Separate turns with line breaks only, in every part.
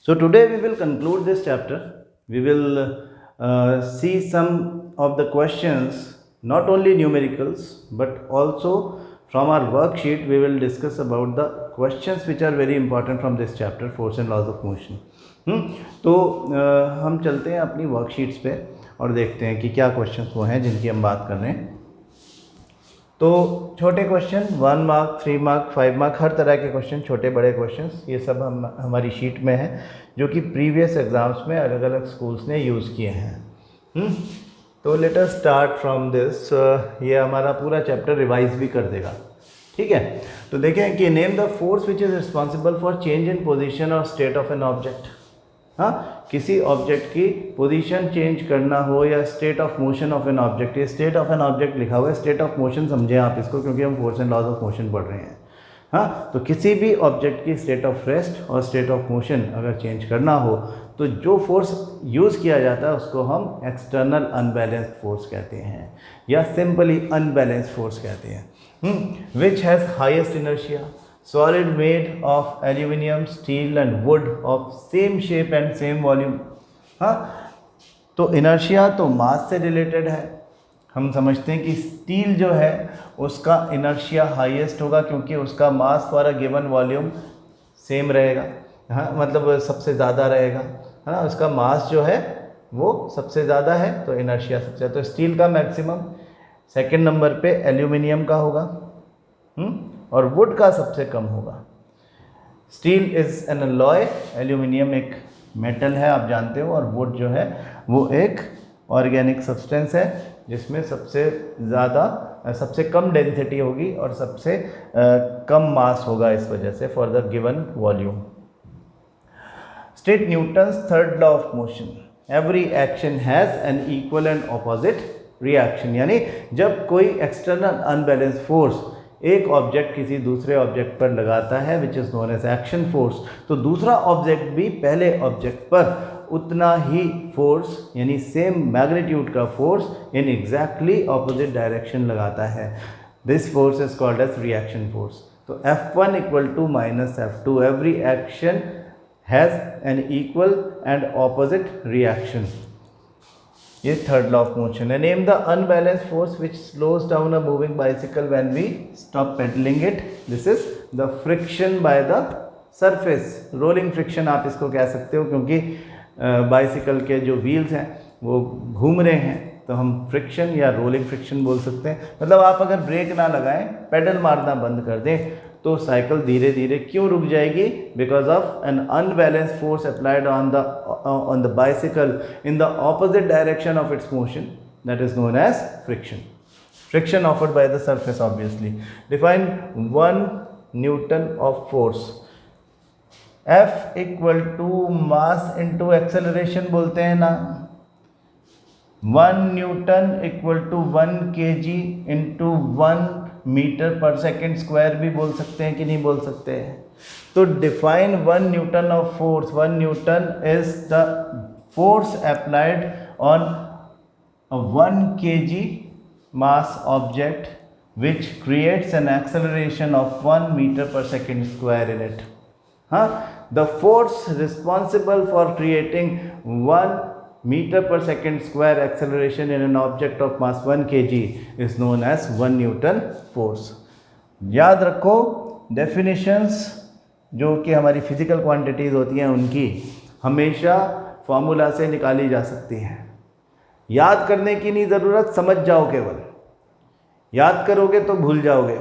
So today we will conclude this chapter. We will see some of the questions, not only numericals, but also from our worksheet. We will discuss about the questions which are very important from this chapter, force and laws of motion. तो हम चलते हैं अपनी worksheets पे और देखते हैं कि क्या क्वेश्चंस वो हैं जिनकी हम बात कर रहे हैं. तो छोटे क्वेश्चन 1 मार्क, 3 मार्क, 5 मार्क, हर तरह के क्वेश्चन, छोटे बड़े क्वेश्चंस, ये सब हमारी शीट में है जो कि प्रीवियस एग्ज़ाम्स में अलग अलग स्कूल्स ने यूज़ किए हैं. तो let us start from this. ये हमारा पूरा चैप्टर रिवाइज भी कर देगा, ठीक है. तो देखें कि name the force which is responsible for change in position और स्टेट ऑफ एन ऑब्जेक्ट. हाँ, किसी ऑब्जेक्ट की पोजीशन चेंज करना हो या state of motion of an object. ये स्टेट ऑफ एन ऑब्जेक्ट लिखा हुआ है, स्टेट ऑफ मोशन समझें आप इसको, क्योंकि हम force and laws of motion पढ़ रहे हैं. हाँ, तो किसी भी ऑब्जेक्ट की स्टेट ऑफ रेस्ट और स्टेट ऑफ मोशन अगर चेंज करना हो तो जो फोर्स यूज़ किया जाता है उसको हम एक्सटर्नल अनबैलेंस्ड फोर्स कहते हैं या सिंपली अनबैलेंस्ड फोर्स कहते हैं. Which has highest inertia, solid made of aluminium, steel and wood of same shape and same volume. हाँ, तो इनर्शिया तो मास से रिलेटेड है. हम समझते हैं कि स्टील जो है उसका इनर्शिया हाईएस्ट होगा क्योंकि उसका mass for a given volume same रहेगा. हाँ, मतलब सबसे ज़्यादा रहेगा, है ना. उसका मास जो है वो सबसे ज़्यादा है तो इनर्शिया सबसे ज़्यादा. तो स्टील का मैक्सिमम, सेकंड नंबर पे एल्यूमिनियम का होगा और वुड का सबसे कम होगा. Steel is an alloy, aluminium एक मेटल है आप जानते हो, और वुड जो है वो एक ऑर्गेनिक सब्सटेंस है जिसमें सबसे ज़्यादा सबसे कम डेंसिटी होगी और सबसे कम मास होगा इस वजह से for the given volume. State Newton's third law of motion. Every action has an equal and opposite reaction. यानी जब कोई एक्सटर्नल अनबैलेंस फोर्स एक ऑब्जेक्ट किसी दूसरे ऑब्जेक्ट पर लगाता है which is known as action force, तो दूसरा ऑब्जेक्ट भी पहले ऑब्जेक्ट पर उतना ही फोर्स यानी सेम मैग्नीट्यूड का force in exactly opposite direction लगाता है. This force is called as reaction force. तो F1 equal to minus F2. Every action has an equal and opposite reaction. ये थर्ड लॉ ऑफ मोशन है. Name the unbalanced force which slows down a moving bicycle when we stop pedalling it. This is the friction by the surface. Rolling friction आप इसको कह सकते हो क्योंकि bicycle के जो व्हील्स हैं वो घूम रहे हैं तो हम फ्रिक्शन या रोलिंग फ्रिक्शन बोल सकते हैं. मतलब आप अगर ब्रेक ना लगाएं, पेडल मारना बंद कर दें तो साइकिल धीरे धीरे क्यों रुक जाएगी? Because of an unbalanced force applied on the bicycle in the opposite direction of its motion, that is known as friction. Friction offered by the surface obviously. Define 1 newton of force. F equal to mass into acceleration बोलते हैं ना. 1 newton equal to 1 kg into 1 metre per second square भी बोल सकते हैं कि नहीं बोल सकते हैं. तो define 1 newton of force. 1 Newton is the force applied on 1 kg mass object which creates an acceleration of 1 meter per second square in it. The force responsible for creating 1 meter per second square acceleration in an object of mass 1 kg is known as 1 Newton force. याद रखो definitions जो कि हमारी physical quantities होती हैं उनकी हमेशा formula से निकाली जा सकती हैं. याद करने की नहीं ज़रूरत, समझ जाओ. केवल याद करोगे तो भूल जाओगे.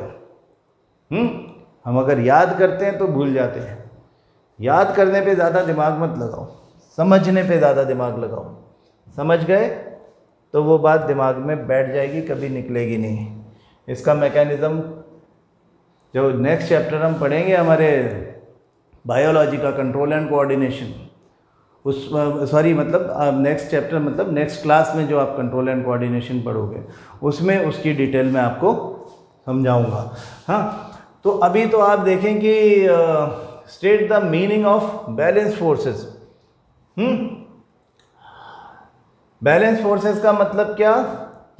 हम अगर याद करते हैं तो भूल जाते हैं. याद करने पे ज़्यादा दिमाग मत लगाओ, समझने पे ज़्यादा दिमाग लगाओ. समझ गए तो वो बात दिमाग में बैठ जाएगी, कभी निकलेगी नहीं. इसका मैकेनिज़्म जो नेक्स्ट चैप्टर हम पढ़ेंगे हमारे बायोलॉजी का, कंट्रोल एंड कोऑर्डिनेशन, उस मतलब नेक्स्ट चैप्टर मतलब नेक्स्ट क्लास में जो आप कंट्रोल एंड कोऑर्डिनेशन पढ़ोगे उसमें उसकी डिटेल में आपको समझाऊंगा. हाँ, तो अभी तो आप देखें कि state the meaning of balance forces. Balance forces का मतलब क्या?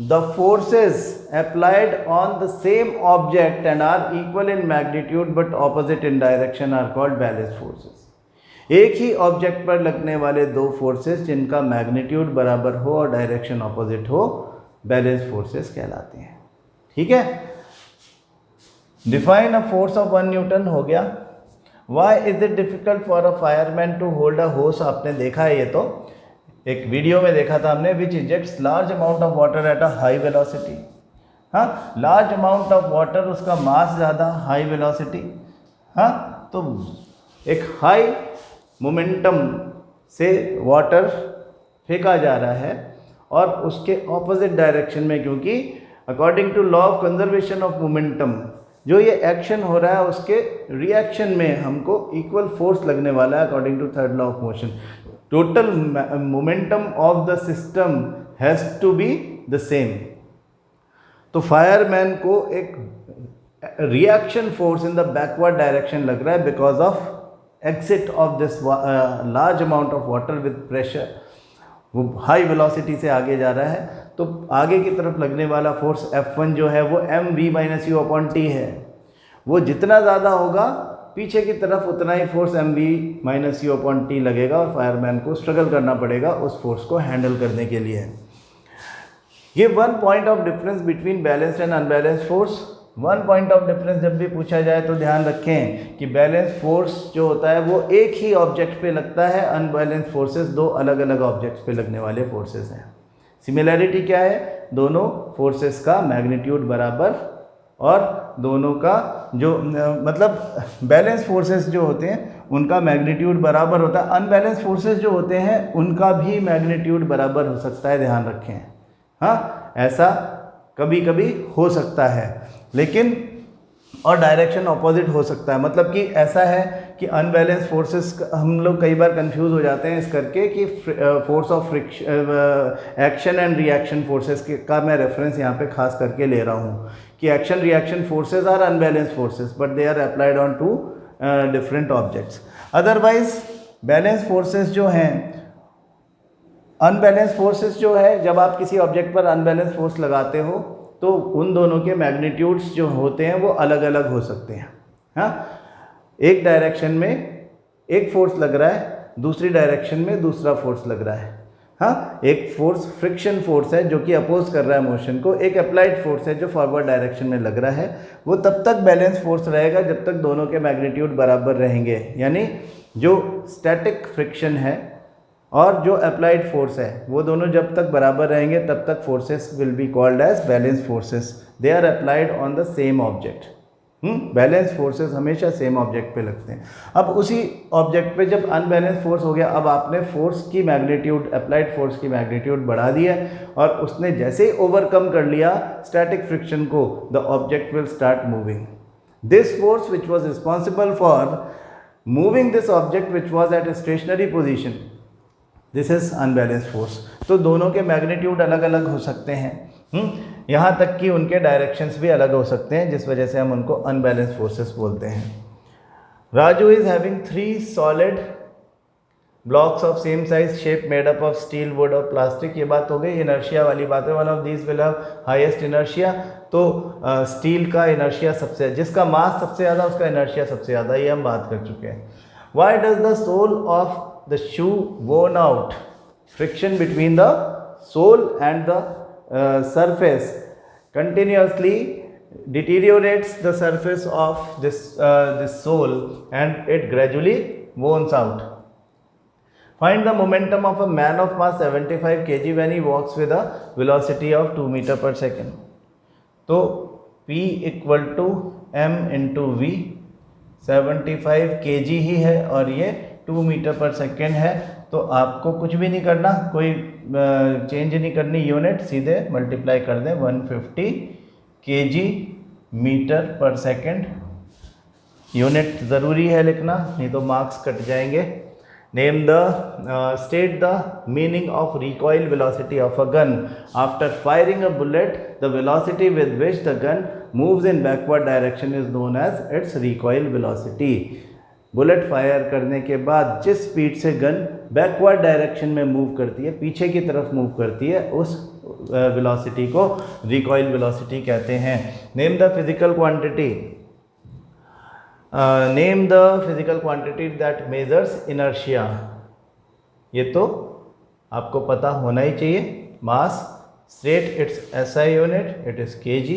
The forces applied on the same object and are equal in magnitude but opposite in direction are called balance forces. एक ही ऑब्जेक्ट पर लगने वाले दो फोर्सेस जिनका मैग्नीट्यूड बराबर हो और डायरेक्शन ऑपोजिट हो बैलेंस फोर्सेस कहलाते हैं। ठीक है, define a force of 1 newton हो गया। Why is it difficult for a fireman to hold a hose, आपने देखा है, ये तो एक वीडियो में देखा था हमने, which ejects large amount of water at a high velocity. हाँ, लार्ज अमाउंट ऑफ वाटर, उसका मास ज़्यादा, हाई वेलोसिटी। हाँ, तो एक हाई मोमेंटम से वाटर फेंका जा रहा है और उसके ऑपोजिट डायरेक्शन में, क्योंकि according to law of conservation of momentum जो ये एक्शन हो रहा है उसके रिएक्शन में हमको इक्वल फोर्स लगने वाला है according to third law of motion. Total momentum of the system has to be the same. तो फायरमैन को एक reaction force in the backward direction लग रहा है because of exit of this large amount of water with pressure। वो high velocity से आगे जा रहा है, तो आगे की तरफ लगने वाला फोर्स F1 जो है वो mv-u/t है। वो जितना ज़्यादा होगा पीछे की तरफ उतना ही फोर्स mv-u/t लगेगा और फायरमैन को स्ट्रगल करना पड़ेगा उस फोर्स को हैंडल करने के लिए। ये one point of difference between balanced and unbalanced force. One point of difference जब भी पूछा जाए तो ध्यान रखें कि बैलेंस फोर्स जो होता है वो एक ही ऑब्जेक्ट पे लगता है, अनबैलेंस फोर्सेस दो अलग अलग ऑब्जेक्ट्स पे लगने वाले फोर्सेस हैं। सिमिलैरिटी क्या है, दोनों फोर्सेस का मैग्नीट्यूड बराबर और दोनों का जो मतलब बैलेंस फोर्सेस जो होते हैं उनका मैग्नीट्यूड बराबर होता है। अनबैलेंस फोर्सेस जो होते हैं उनका भी मैग्नीट्यूड बराबर हो सकता है, ध्यान रखें। हाँ, ऐसा कभी कभी हो सकता है, लेकिन और डायरेक्शन ऑपोजिट हो सकता है। मतलब कि ऐसा है कि अनबैलेंस फोर्सेस हम लोग कई बार कंफ्यूज हो जाते हैं इस करके कि force of friction action and reaction forces का मैं रेफरेंस यहाँ पे खास करके ले रहा हूँ कि action reaction forces are unbalance forces but they are applied on two different objects. Otherwise balance forces जो हैं, अनबैलेंस फोर्सेस जो है, जब आप किसी ऑब्जेक्ट पर अनबैलेंस फोर्स लगाते हो तो उन दोनों के मैग्नीट्यूड्स जो होते हैं वो अलग अलग हो सकते हैं। हाँ, एक डायरेक्शन में एक फोर्स लग रहा है, दूसरी डायरेक्शन में दूसरा फोर्स लग रहा है। हाँ, एक फोर्स फ्रिक्शन फोर्स है जो कि अपोज कर रहा है मोशन को, एक अप्लाइड फोर्स है जो फॉरवर्ड डायरेक्शन में लग रहा है। वो तब तक बैलेंस फोर्स रहेगा जब तक दोनों के मैग्नीट्यूड बराबर रहेंगे, यानी जो स्टैटिक फ्रिक्शन है और जो अप्लाइड फोर्स है वो दोनों जब तक बराबर रहेंगे तब तक forces will be called as balance forces. They are applied on the same object. Balance forces हमेशा सेम ऑब्जेक्ट पे लगते हैं। अब उसी ऑब्जेक्ट पे जब अनबैलेंस फोर्स हो गया, अब आपने फोर्स की मैग्नीट्यूड, अप्लाइड फोर्स की मैग्नीट्यूड बढ़ा दी है और उसने जैसे ही ओवरकम कर लिया स्टैटिक फ्रिक्शन को, the object will start moving. This force which was responsible for moving this object which was at a stationary position, this is unbalance force. तो दोनों के मैग्नीट्यूड अलग अलग हो सकते हैं, यहाँ तक कि उनके डायरेक्शंस भी अलग हो सकते हैं, जिस वजह से हम उनको अनबैलेंस फोर्सेस बोलते हैं। Raju is having 3 solid blocks of same size shape made up of steel, would और प्लास्टिक। ये बात हो गई इनर्शिया वाली बात है। One of these will have highest inertia. तो स्टील का इनर्शिया सबसे, जिसका मास सबसे ज़्यादा उसका इनर्शिया सबसे ज़्यादा, ये हम बात कर चुके हैं। Why does the sole of the shoe worn out, friction between the sole and the surface continuously deteriorates the surface of this sole and it gradually worns out. Find the momentum of a man of mass 75 kg when he walks with a velocity of 2 meter per second. तो P equal to m into v, 75 kg ही है और ये 2 metre per second है। तो आपको कुछ भी नहीं करना, कोई चेंज नहीं करनी, यूनिट सीधे मल्टीप्लाई कर दें 150 kg metre per second. Unit ज़रूरी है लिखना, नहीं तो मार्क्स कट जाएंगे। Name the state the meaning of recoil velocity of a gun after firing a bullet, the velocity with which the gun moves in backward direction is known as its recoil velocity. Bullet fire करने के बाद जिस speed से gun backward direction में move करती है, पीछे की तरफ मूव करती है, उस वेलोसिटी को रिकॉइल वेलोसिटी कहते हैं। Name the physical quantity name the physical quantity that measures inertia. ये तो आपको पता होना ही चाहिए। Mass, state its SI unit, it is kg,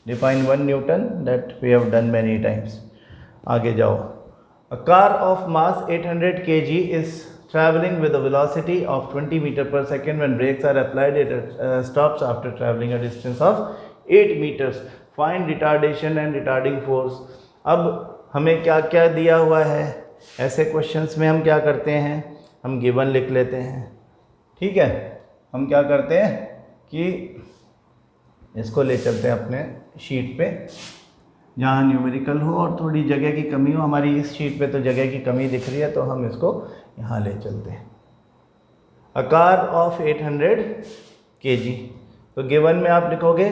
define 1 newton, that we have done many times. आगे जाओ। A car of mass 800 kg is traveling with a velocity of 20 meter per second. When brakes are applied, it stops after traveling a distance of 8 meters. Find retardation and retarding force. अब हमें क्या क्या दिया हुआ है, ऐसे questions में हम क्या करते हैं, हम गिवन लिख लेते हैं। ठीक है, हम क्या करते हैं कि इसको ले चलते हैं अपने शीट पे जहाँ न्यूमेरिकल हो और थोड़ी जगह की कमी हो। हमारी इस शीट पे तो जगह की कमी दिख रही है, तो हम इसको यहाँ ले चलते हैं। अ कार ऑफ 800 kg, तो गिवन में आप लिखोगे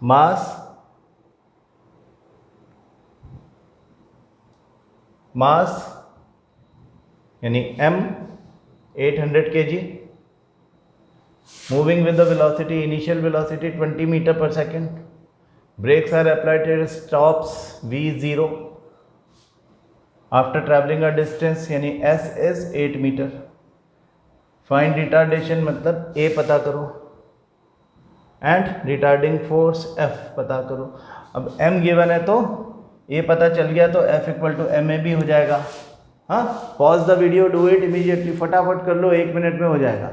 मास यानी m 800 kg, moving with the velocity, initial velocity 20 metre per second, brakes are applied, it stops v0 after traveling a distance यानी s is 8 metre. Find retardation मतलब a पता करो and retarding force f पता करो। अब m given है तो a पता चल गया, तो f equal to M A भी हो जाएगा। हाँ, pause the video, do it immediately, फटाफट कर लो, 1 मिनट में हो जाएगा।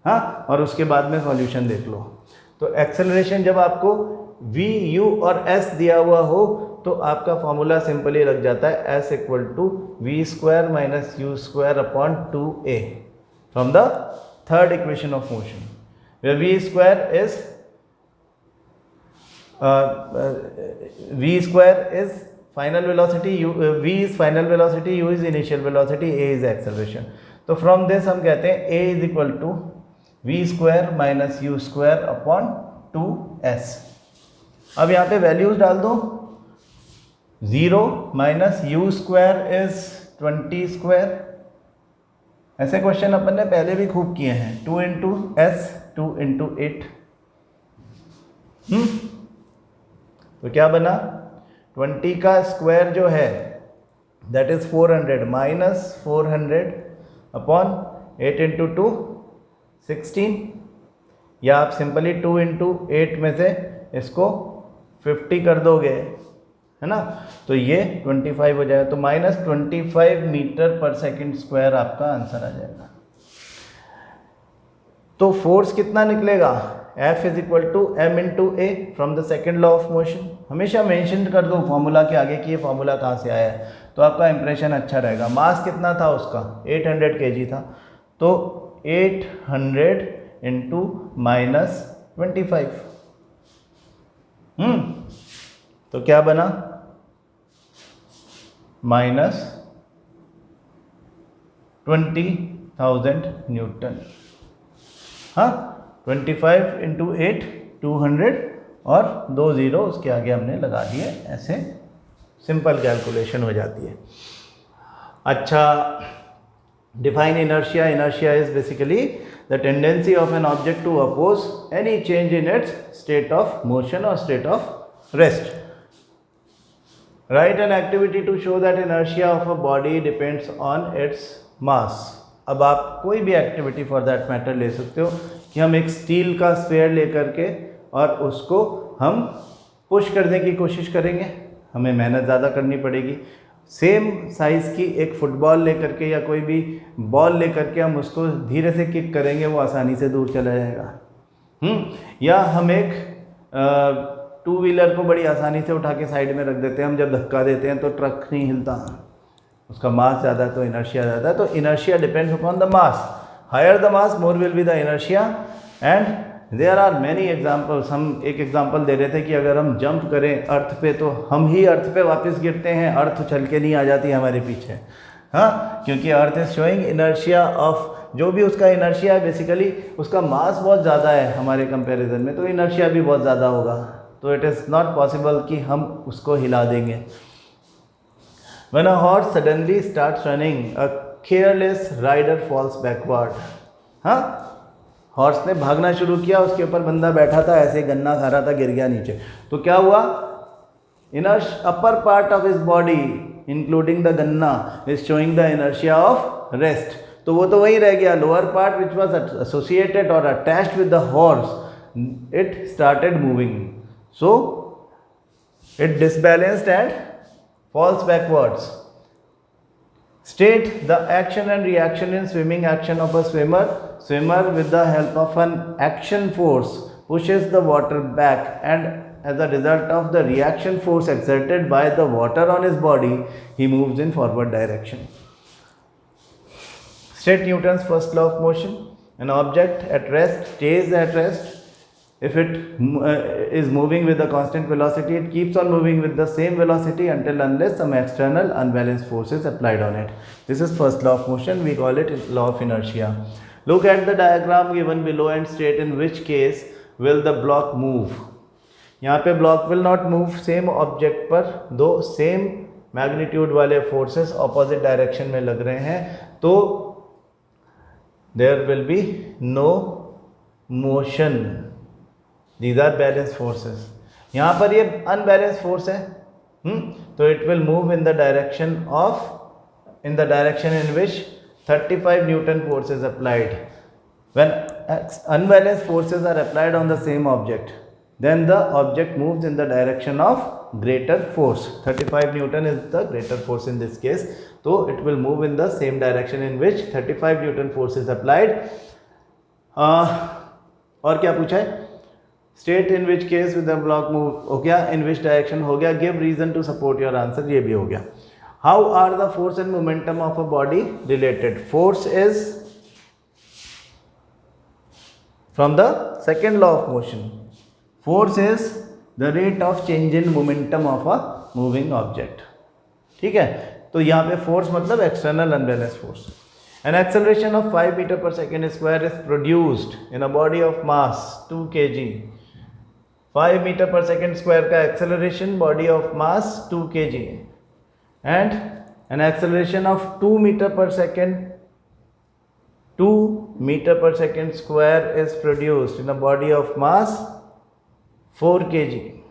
हाँ, और उसके बाद में सॉल्यूशन देख लो। तो एक्सेलरेशन जब आपको v, u और s दिया हुआ हो तो आपका फॉर्मूला सिंपली लग जाता है s equal to V square minus U square upon 2a from the third equation of motion, where v square is final velocity, v is final velocity, u is initial velocity, a is acceleration. तो from this हम कहते हैं a is equal to V square minus U square upon 2s। अब यहाँ पे values डाल दो। 0 minus U square is 20 square. ऐसे क्वेश्चन अपन ने पहले भी खूब किए हैं। 2 इंटू एस, 2 इंटू 8। तो क्या बना, 20 का स्क्वायर जो है that is 400 minus 400 upon 8 into 2 16, या आप सिंपली 2 इंटू 8 में से इसको 50 कर दोगे, है ना, तो ये 25 हो जाएगा। तो minus 25 metre per second square आपका आंसर आ जाएगा। तो फोर्स कितना निकलेगा, F is equal to M into A from the second law of motion. हमेशा मेंशन कर दो फॉर्मूला के आगे कि ये फॉर्मूला कहाँ से आया है, तो आपका इंप्रेशन अच्छा रहेगा। मास कितना था उसका, 800 kg था, तो 800 इंटू माइनस 25, तो क्या बना, माइनस 20,000 न्यूटन। हाँ, 25 इंटू 8 200 और 2 जीरो उसके आगे हमने लगा दिए, ऐसे सिंपल कैलकुलेशन हो जाती है। अच्छा, define inertia. Inertia is basically the tendency of an object to oppose any change in its state of motion or state of rest. Write an activity to show that inertia of a body depends on its mass. अब आप कोई भी activity for that matter ले सकते हो कि हम एक स्टील का स्फीयर लेकर के और उसको हम पुश करने की कोशिश करेंगे, हमें मेहनत ज़्यादा करनी पड़ेगी। सेम साइज़ की एक फुटबॉल लेकर के या कोई भी बॉल लेकर के हम उसको धीरे से किक करेंगे, वो आसानी से दूर चला जाएगा। या हम एक 2 व्हीलर को बड़ी आसानी से उठा के साइड में रख देते हैं, हम जब धक्का देते हैं तो ट्रक नहीं हिलता, उसका मास ज़्यादा है तो इनर्शिया ज़्यादा है। तो inertia depends upon the mass, higher the mass more will be the inertia. And there are many examples. हम एक एग्जाम्पल दे रहे थे कि अगर हम जंप करें अर्थ पे तो हम ही अर्थ पे वापस गिरते हैं, अर्थ उछल के नहीं आ जाती हमारे पीछे। हाँ, क्योंकि earth is showing inertia of, जो भी उसका इनर्शिया है बेसिकली उसका मास बहुत ज़्यादा है हमारे कंपैरिजन में, तो इनर्शिया भी बहुत ज़्यादा होगा, तो इट इज़ नॉट पॉसिबल कि हम उसको हिला देंगे। When a horse suddenly starts running, a careless rider falls backward. हाँ, हॉर्स ने भागना शुरू किया, उसके ऊपर बंदा बैठा था, ऐसे गन्ना खा रहा था, गिर गया नीचे, तो क्या हुआ, Inner upper part of his body including the ganna is showing the inertia of rest. तो वो तो वही रह गया, lower part which was associated or attached with the horse, it started moving, so it disbalanced and falls backwards. State the action and reaction in swimming action of a swimmer. Swimmer with the help of an action force pushes the water back, and as a result of the reaction force exerted by the water on his body, he moves in forward direction. State Newton's first law of motion. An object at rest stays at rest. If it is moving with a constant velocity, it keeps on moving with the same velocity until unless some external unbalanced force is applied on it. This is first law of motion. We call it law of inertia. Look at the diagram given below and state in which case will the block move. यहाँ पे block will not move same object पर दो same magnitude वाले forces opposite direction में लग रहे हैं, तो there will be no motion. These are balanced forces. यहाँ पर ये unbalanced force है, तो it will move in the direction in which 35 Newton force is applied. When unbalanced forces are applied on the same object, then the object moves in the direction of greater force. 35 Newton is the greater force in this case, so it will move in the same direction in which 35 Newton force is applied. और क्या पूछा है? State in which case will the block move हो गया, in which direction हो गया, give reason to support your answer ये भी हो गया. How are the force and momentum of a body related? Force is from the second law of motion. Force is the rate of change in momentum of a moving object. ठीक है, तो यहाँ पे force मतलब external unbalanced force. An acceleration of 5 meter per second square is produced in a body of mass 2 kg. 5 meter per second square का acceleration, body of mass 2 kg, and an acceleration of 2 meter per second square is produced in a body of mass 4 kg.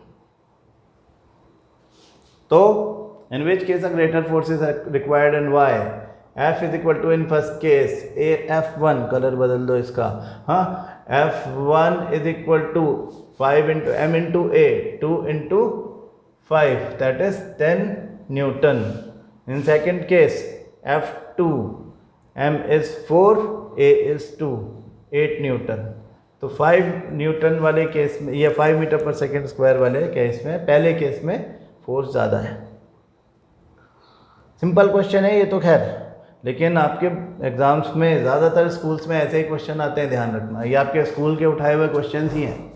So in which case a greater force is required and why? F is equal to, in first case, F1, colour बदल दो इसका, हाँ, F1 is equal to 5 into m into a, 2 into 5, that is 10 Newton. In second case, F2, m is 4, a is 2, 8 Newton. तो 5 Newton वाले case में, ये 5 metre per second square वाले case में, पहले केस में फोर्स ज़्यादा है. सिंपल क्वेश्चन है ये तो खैर, लेकिन आपके एग्जाम्स में ज़्यादातर स्कूल्स में ऐसे ही क्वेश्चन आते हैं, ध्यान रखना. ये आपके स्कूल के उठाए हुए क्वेश्चन ही हैं,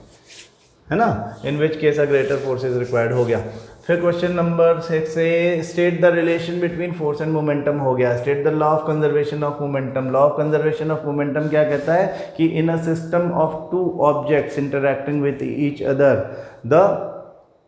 है ना. In which case a greater force is required हो गया. फिर क्वेश्चन नंबर 6 से state the relation between force and momentum हो गया. State the law of conservation of momentum. Law of conservation of momentum क्या कहता है कि in a system of two objects interacting with each other,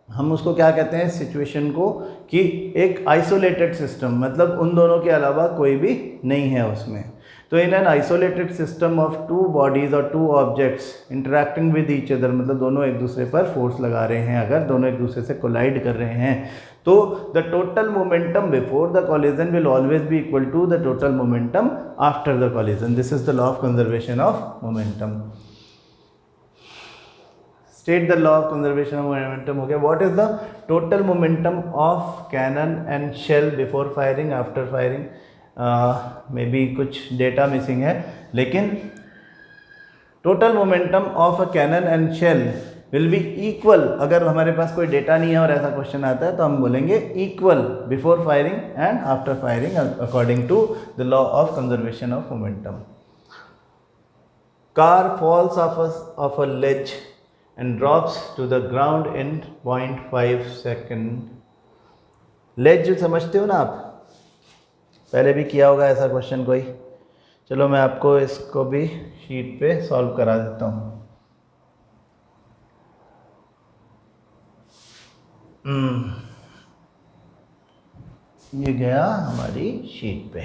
हम उसको क्या कहते हैं सिचुएशन को, कि एक आइसोलेटेड सिस्टम, मतलब उन दोनों के अलावा कोई भी नहीं है उसमें. तो in an isolated system of two bodies और two objects interacting with each other, मतलब दोनों एक दूसरे पर फोर्स लगा रहे हैं, अगर दोनों एक दूसरे से कोलाइड कर रहे हैं, तो the total momentum before the collision will always be equal to the total momentum after the collision. This is the law of conservation of momentum. State the law of conservation of momentum हो गया. What is the total momentum of cannon and shell before firing, after firing. May be कुछ data missing है, लेकिन total momentum of a cannon and shell will be equal. अगर हमारे पास कोई data नहीं है और ऐसा क्वेश्चन आता है तो हम बोलेंगे equal before firing and after firing according to the law of conservation of momentum. Car falls off a ledge and drops to the ground in 0.5 second. Ledge समझते हो ना आप, पहले भी किया होगा ऐसा क्वेश्चन कोई. चलो मैं आपको इसको भी शीट पे सॉल्व करा देता हूँ. ये गया हमारी शीट पे.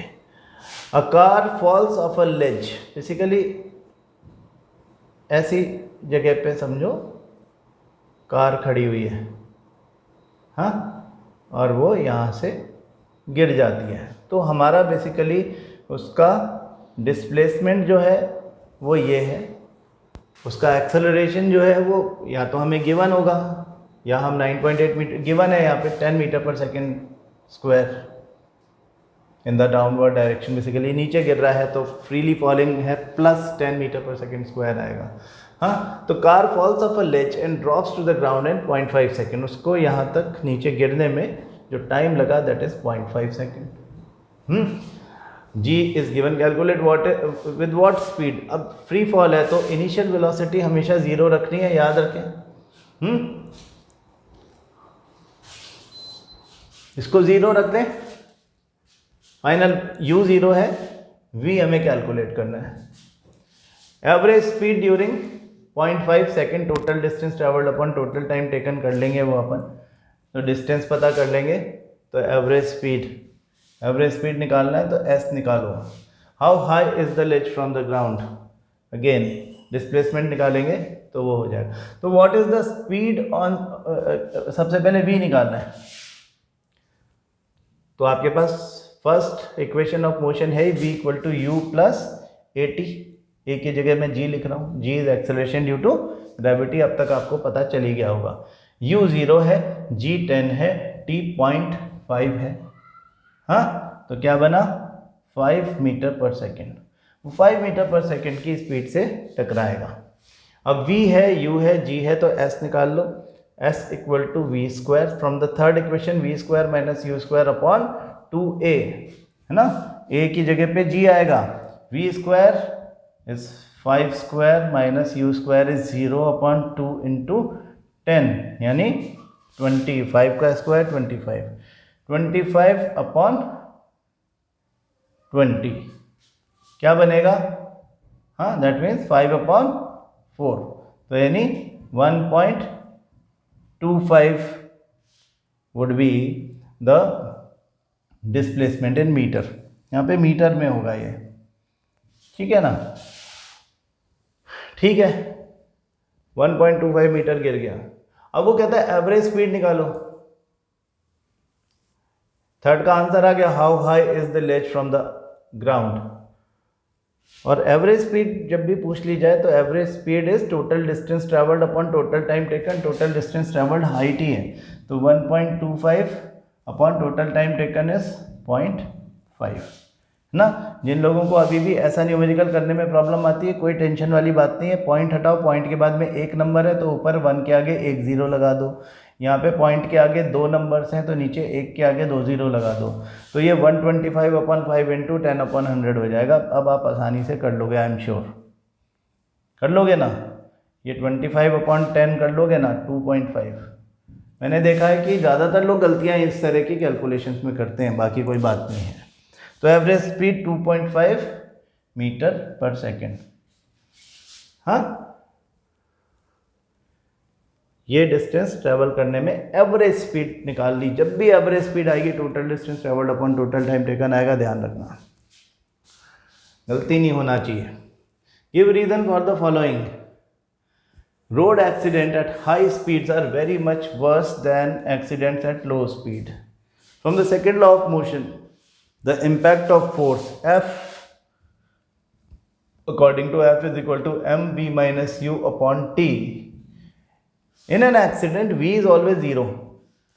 A car falls off a ledge, basically ऐसी जगह पे समझो कार खड़ी हुई है, हाँ, और वो यहाँ से गिर जाती है। तो हमारा बेसिकली उसका डिस्प्लेसमेंट जो है वो ये है, उसका एक्सेलरेशन जो है वो या तो हमें गिवन होगा या हम 9.8 मीटर गिवन है यहाँ पे 10 metre per second square in the downward direction, basically नीचे गिर रहा है तो फ्रीली फॉलिंग है plus 10 metre per second square आएगा। हाँ, तो car falls off a ledge and drops to the ground in 0.5 second, उसको यहाँ तक नीचे गिरने में जो टाइम लगा that is 0.5 second. G is given, calculate what with what speed. अब फ्री फॉल है तो इनिशियल वेलोसिटी हमेशा जीरो रखनी है, याद रखें। इसको जीरो रख दें, फाइनल u जीरो है, v हमें कैलकुलेट करना है। Average speed during 0.5 second, total distance travelled अपन टोटल टाइम टेकन कर लेंगे वो अपन, तो डिस्टेंस पता कर लेंगे। तो एवरेज स्पीड निकालना है तो s निकालो। How high is the ledge from the ground, again displacement निकालेंगे तो वो हो जाएगा। तो what is the speed on, सबसे पहले v निकालना है। तो आपके पास फर्स्ट इक्वेशन ऑफ मोशन है v equal to u plus a t, a की जगह मैं g लिख रहा हूँ, g is acceleration due to gravity, अब तक आपको पता चल ही गया होगा। u 0 है, g 10 है, t 0.5 है। हाँ, तो क्या बना 5 मीटर पर सेकेंड, वो 5 मीटर पर सेकेंड की स्पीड से टकराएगा। अब v है, u है, g है, तो s निकाल लो, s equal to V square from the third equation, V square minus U square upon 2a, है ना, a की जगह पे g आएगा, v square is 5 square minus U square is 0 upon 2 into 10 यानी 25 का स्क्वायर 25 अपॉन 20 क्या बनेगा, हाँ दैट मीन्स 5 अपॉन 4, तो यानी 1.25 would be the displacement in metre, यहाँ पे मीटर में होगा ये, ठीक है ना। ठीक है, 1.25 मीटर गिर गया। अब वो कहता है एवरेज स्पीड निकालो, थर्ड का आंसर आ गया, how high is the ledge from the ground. और एवरेज स्पीड जब भी पूछ ली जाए तो average speed is total distance travelled upon total time taken, total distance travelled height ही है, तो 1.25 upon total time taken is 0.5 ना। जिन लोगों को अभी भी ऐसा न्यूमेरिकल करने में प्रॉब्लम आती है, कोई टेंशन वाली बात नहीं है, पॉइंट हटाओ, पॉइंट के बाद में एक नंबर है तो ऊपर 1 के आगे एक जीरो लगा दो, यहाँ पे पॉइंट के आगे 2 नंबर्स हैं तो नीचे 1 के आगे 2 जीरो लगा दो, तो ये 125 अपॉन 5 इंटू 10 अपॉन 100 हो जाएगा। अब आप आसानी से कर लोगे, आई एम श्योर कर लोगे ना, ये 25 अपॉन 10 कर लोगे ना 2.5। मैंने देखा है कि ज़्यादातर लोग गलतियाँ इस तरह की कैलकुलेशंस में करते हैं, बाकी कोई बात नहीं है। तो average speed 2.5 metre per second. हाँ, ये डिस्टेंस ट्रेवल करने में एवरेज स्पीड निकाल ली। जब भी एवरेज स्पीड आएगी total distance travelled upon total time taken आएगा, ध्यान रखना, गलती नहीं होना चाहिए। Give reason for the following. Road accident at high speeds are very much worse than accidents at low speed. From the second law of motion, the impact of force F according to F is equal to mv minus u upon t. In an accident v is always 0,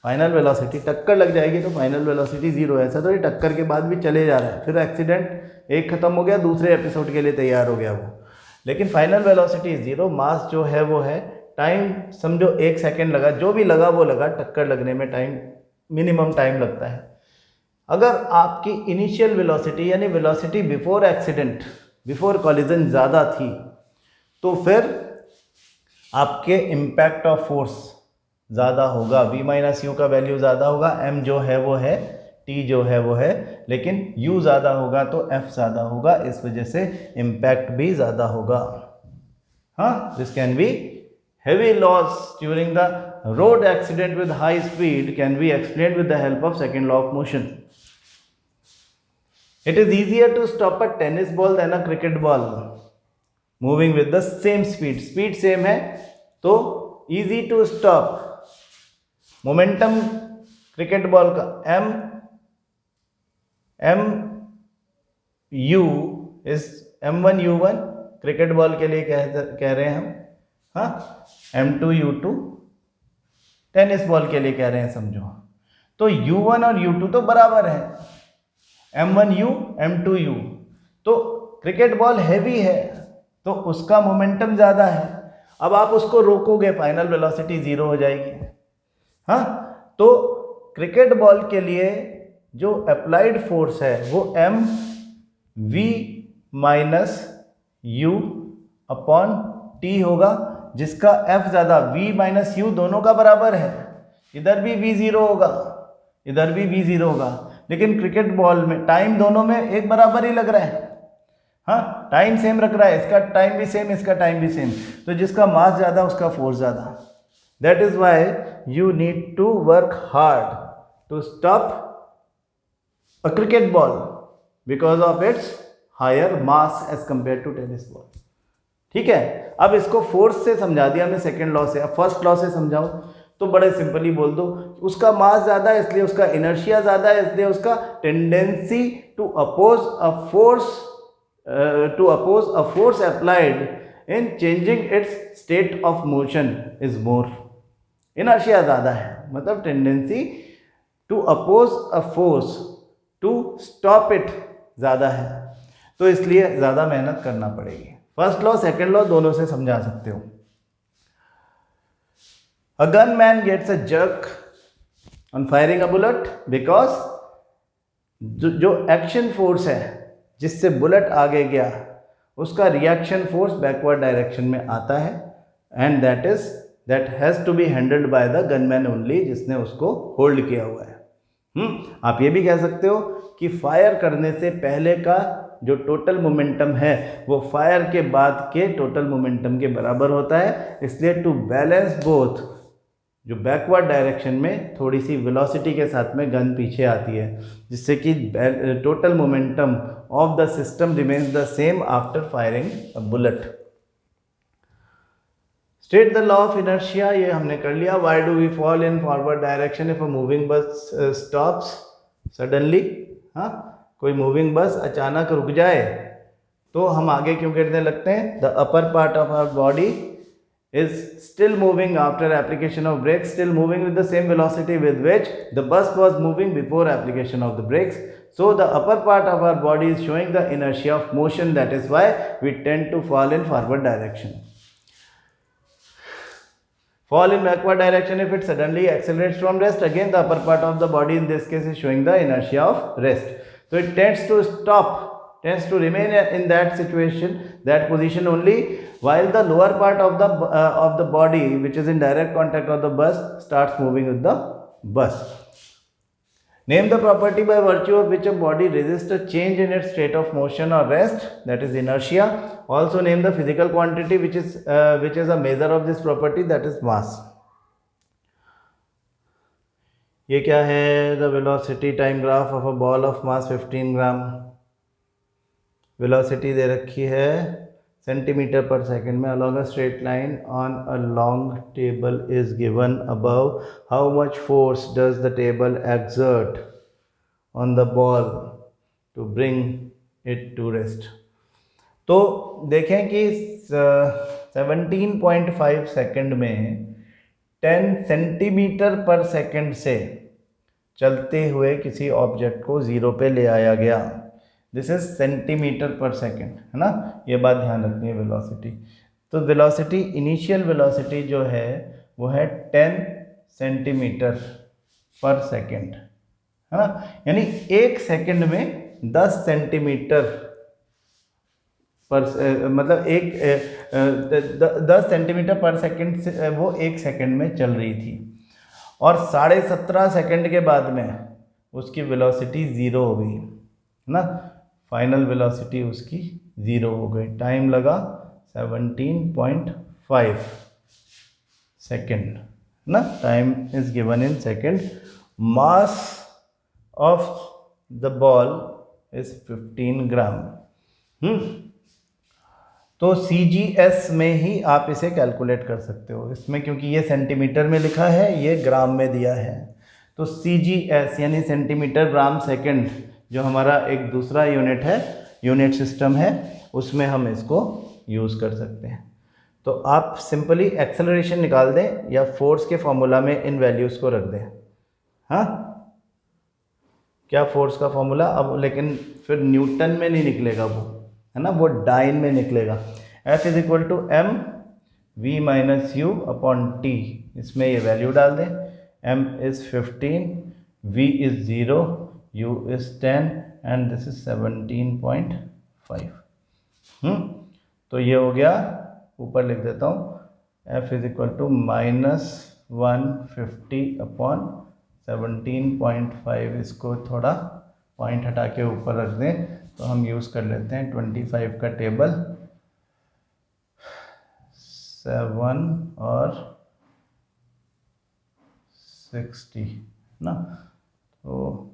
final velocity, टक्कर लग जाएगी तो final velocity 0 है, ऐसा तो ये टक्कर के बाद भी चले जा रहा है, फिर एक्सीडेंट एक खत्म हो गया, दूसरे एपिसोड के लिए तैयार हो गया वो, लेकिन फाइनल वेलोसिटी 0, मास जो है वो है, टाइम समझो 1 सेकेंड लगा, जो भी लगा वो लगा, टक्कर लगने में टाइम मिनिमम टाइम लगता है। अगर आपकी इनिशियल वेलोसिटी यानी velocity before accident, before collision ज़्यादा थी, तो फिर आपके इम्पैक्ट ऑफ फोर्स ज़्यादा होगा, v माइनस यू का वैल्यू ज़्यादा होगा, m जो है वो है, t जो है वो है, लेकिन u ज़्यादा होगा तो f ज़्यादा होगा, इस वजह से इम्पैक्ट भी ज़्यादा होगा। हाँ, this can be heavy loss during the road accident with high speed can be explained with the help of second law of motion. It is easier to stop a tennis ball than a cricket ball moving with the same speed. Speed same है तो easy to stop, momentum cricket ball का MU is M1U1, cricket ball के लिए कह रहे हैं हम, हाँ, M2U2 टेनिस बॉल के लिए कह रहे हैं समझो। तो U1 और U2 तो बराबर है, M1U M2U। तो क्रिकेट बॉल हैवी है तो उसका मोमेंटम ज़्यादा है। अब आप उसको रोकोगे, फाइनल वेलोसिटी 0 हो जाएगी। हाँ, तो क्रिकेट बॉल के लिए जो अप्लाइड फोर्स है वो MV minus U upon T होगा, जिसका F ज़्यादा, V माइनस U दोनों का बराबर है। इधर भी V0 होगा, इधर भी V0 होगा, लेकिन क्रिकेट बॉल में टाइम दोनों में एक बराबर ही लग रहा है। हाँ, टाइम सेम रख रहा है, इसका टाइम भी सेम, इसका टाइम भी सेम। तो जिसका मास ज़्यादा उसका फोर्स ज़्यादा। That is why you need to work hard to stop a cricket ball because of its higher mass as compare to tennis ball. ठीक है, अब इसको फोर्स से समझा दिया हमने, सेकेंड लॉ से। अब फर्स्ट लॉ से समझाओ तो बड़े सिंपली बोल दो, उसका मास ज़्यादा है इसलिए उसका इनर्शिया ज़्यादा है, इसलिए उसका tendency to oppose a force applied in changing its state of motion is more। Inertia ज़्यादा है मतलब tendency to oppose a force to stop it ज़्यादा है, तो इसलिए ज़्यादा मेहनत करना पड़ेगी। फर्स्ट लॉ सेकेंड लॉ दोनों से समझा सकते हो। A gunman gets a jerk on firing a bullet because जो एक्शन फोर्स है जिससे बुलेट आगे गया उसका रिएक्शन फोर्स बैकवर्ड डायरेक्शन में आता है, and that has to be handled by the gunman only, जिसने उसको होल्ड किया हुआ है। आप ये भी कह सकते हो कि फायर करने से पहले का जो टोटल मोमेंटम है वो फायर के बाद के टोटल मोमेंटम के बराबर होता है, इसलिए टू बैलेंस बोथ, जो बैकवर्ड डायरेक्शन में थोड़ी सी वेलोसिटी के साथ में गन पीछे आती है, जिससे कि total momentum of the system remains the same after firing a bullet. State the law of inertia, ये हमने कर लिया। Why do we fall in forward direction if a moving bus stops suddenly. हाँ, कोई मूविंग बस अचानक रुक जाए तो हम आगे क्यों गिरने लगते हैं? The upper part of our body is still moving after application of brakes, still moving with the same velocity with which the bus was moving before application of the brakes. So the upper part of our body is showing the inertia of motion, that is why we tend to fall in forward direction. Fall in backward direction if it suddenly accelerates from rest, again the upper part of the body in this case is showing the inertia of rest. So it tends to stop, tends to remain in that situation, that position only, while the lower part of the body which is in direct contact of the bus starts moving with the bus. Name the property by virtue of which a body resists a change in its state of motion or rest, that is inertia. Also name the physical quantity which is a measure of this property, that is mass. ये क्या है? The velocity time graph of a ball of mass 15 gram. Velocity दे रखी है centimetre पर second में, along a straight line on a long table is given above. How much force does the table exert on the ball to bring it to rest? तो देखें कि 17.5 second में 10 centimetre पर सेकेंड से चलते हुए किसी ऑब्जेक्ट को 0 पे ले आया गया। दिस इज सेंटीमीटर पर सेकेंड, है ना, ये बात ध्यान रखनी है वेलोसिटी। तो वेलोसिटी, इनिशियल वेलोसिटी जो है वो है 10 सेंटीमीटर पर सेकेंड, है ना, यानी एक सेकेंड में 10 सेंटीमीटर पर मतलब 10 सेंटीमीटर पर सेकेंड से वो एक सेकेंड में चल रही थी, और 17.5 सेकेंड के बाद में उसकी वेलोसिटी 0 हो गई, है ना, फाइनल वेलोसिटी उसकी 0 हो गई। टाइम लगा 17.5 सेकेंड, ना, time is given in second. Mass of the ball is 15 ग्राम। तो CGS में ही आप इसे कैलकुलेट कर सकते हो, इसमें क्योंकि ये सेंटीमीटर में लिखा है, ये ग्राम में दिया है, तो CGS यानी सेंटीमीटर ग्राम सेकंड जो हमारा एक दूसरा यूनिट है, यूनिट सिस्टम है, उसमें हम इसको यूज़ कर सकते हैं। तो आप सिंपली एक्सेलरेशन निकाल दें या फोर्स के फॉर्मूला में इन वैल्यूज़ को रख दें। हाँ, क्या फोर्स का फॉर्मूला अब, लेकिन फिर न्यूटन में नहीं निकलेगा वो, है ना, वो डाइन में निकलेगा। F is equal to M V minus U upon T, इसमें ये वैल्यू डाल दें। m is 15, v is 0, u is 10 and this is 17.5। तो ये हो गया, ऊपर लिख देता हूँ, F is equal to -150 upon 17.5। इसको थोड़ा पॉइंट हटा के ऊपर रख दें तो हम यूज़ कर लेते हैं 25 का टेबल, 7 और 60 ना, तो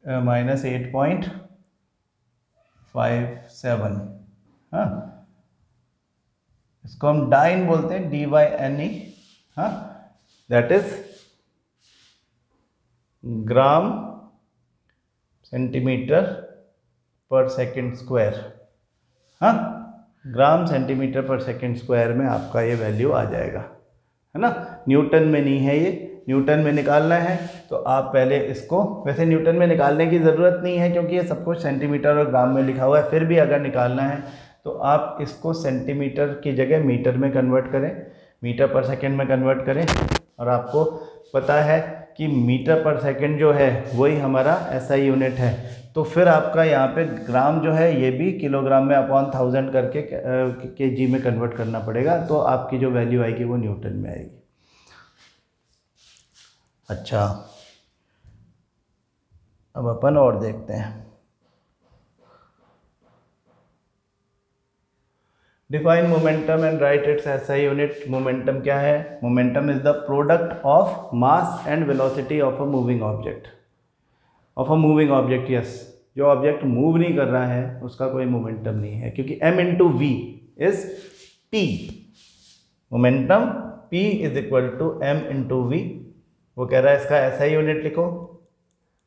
-8.57। हाँ, इसको हम डाइन बोलते हैं, DYNE। हाँ, दैट इज ग्राम सेंटीमीटर पर सेकंड स्क्वायर। हाँ, ग्राम सेंटीमीटर पर सेकंड स्क्वायर में आपका ये वैल्यू आ जाएगा, है ना। न्यूटन में नहीं है ये, न्यूटन में निकालना है तो आप पहले इसको, वैसे न्यूटन में निकालने की ज़रूरत नहीं है क्योंकि ये सब कुछ सेंटीमीटर और ग्राम में लिखा हुआ है, फिर भी अगर निकालना है तो आप इसको सेंटीमीटर की जगह मीटर में कन्वर्ट करें, मीटर पर सेकंड में कन्वर्ट करें, और आपको पता है कि मीटर पर सेकंड जो है वही हमारा SI यूनिट है, तो फिर आपका यहाँ पे ग्राम जो है ये भी किलोग्राम में अपॉन 1000 करके kg में कन्वर्ट करना पड़ेगा, तो आपकी जो वैल्यू आएगी वो न्यूटन में आएगी। अच्छा, अब अपन और देखते हैं। Define momentum and right it's SI unit. Momentum क्या है? Momentum is the product of mass and velocity of a moving object. Of a moving object, yes, जो ऑब्जेक्ट मूव नहीं कर रहा है उसका कोई मोमेंटम नहीं है, क्योंकि m into V is p। Momentum p is equal to m into V. वो कह रहा है इसका SI यूनिट लिखो,